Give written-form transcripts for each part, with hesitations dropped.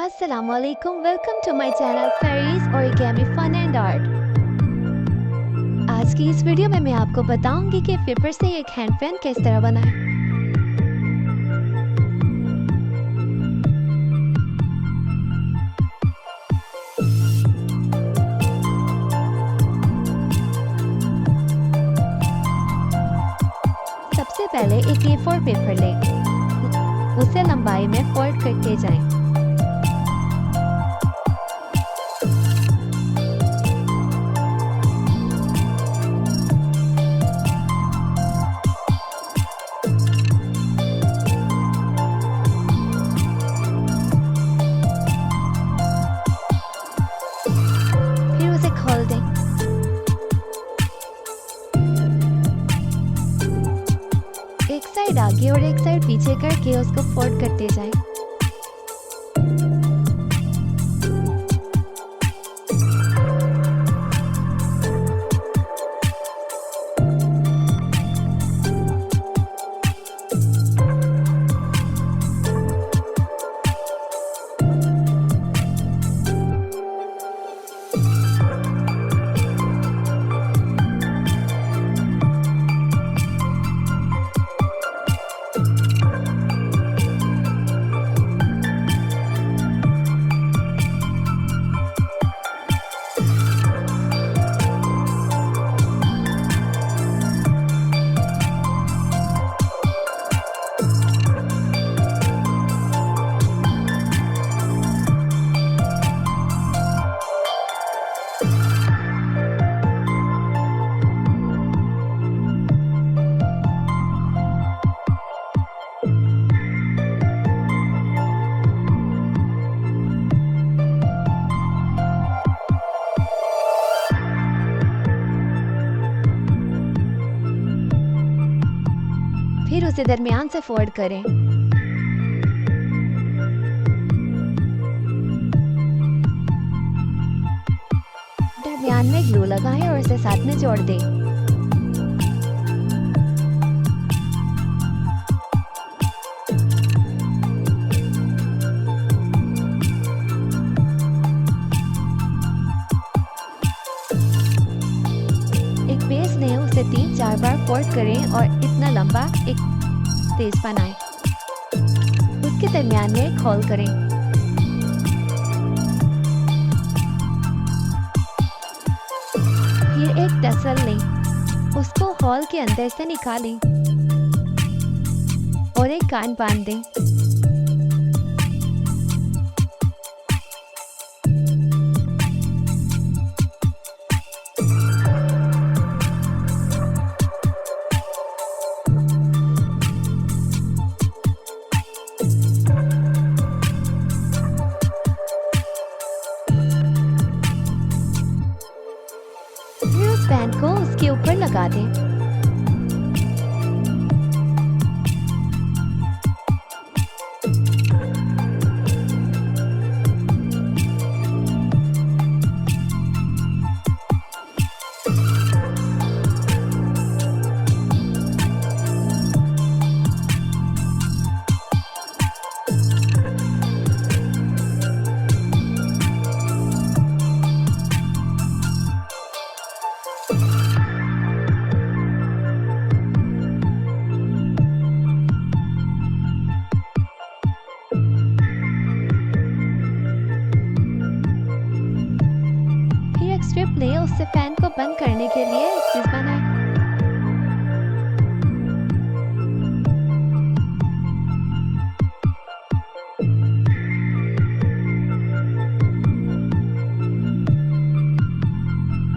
Assalamualaikum, welcome to my channel Fairies Origami Fun and Art। आज की इस video में मैं आपको बताऊंगी कि पेपर से एक हैंड फैन किस तरह बनाएं। सबसे पहले एक A4 पेपर लें, उसे लंबाई में फोल्ड करके जाएं। फिर उसे खोल दें। एक साइड आगे और एक साइड पीछे करके उसको फोल्ड करते जाएं। फिर उसे दरमियान से फोल्ड करें। दरमियान में ग्लू लगाएं और उसे साथ में जोड़ दें। एक बेस लें, उसे 3-4 बार फोल्ड करें और इतना लंबा एक पेज बनाएं। उसके दरमियान में एक होल करें। फिर एक टसल लें, उसको होल के अंदर से निकालें और एक कान बांध दें। फिर उस पैन को उसके ऊपर लगा दें। स्ट्रिप लें, उससे फैन को बंद करने के लिए एक चीज बनाएं।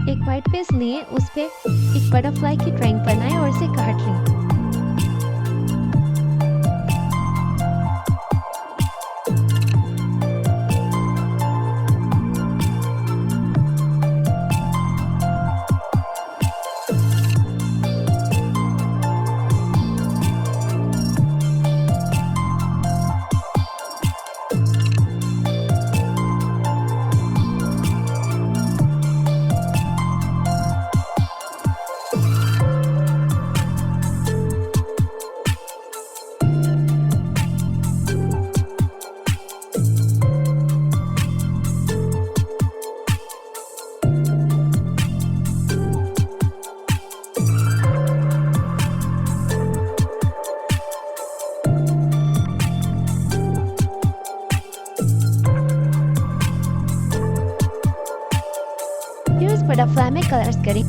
एक व्हाइट पेज लें, उस पे एक बटरफ्लाई की ड्राइंग बनाएं और इसे काट लें। बटरफ्लाई में कलर्स करें।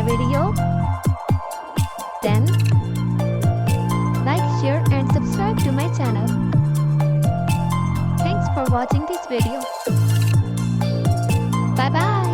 Video, then like, share and subscribe to my channel. Thanks for watching this video. Bye bye.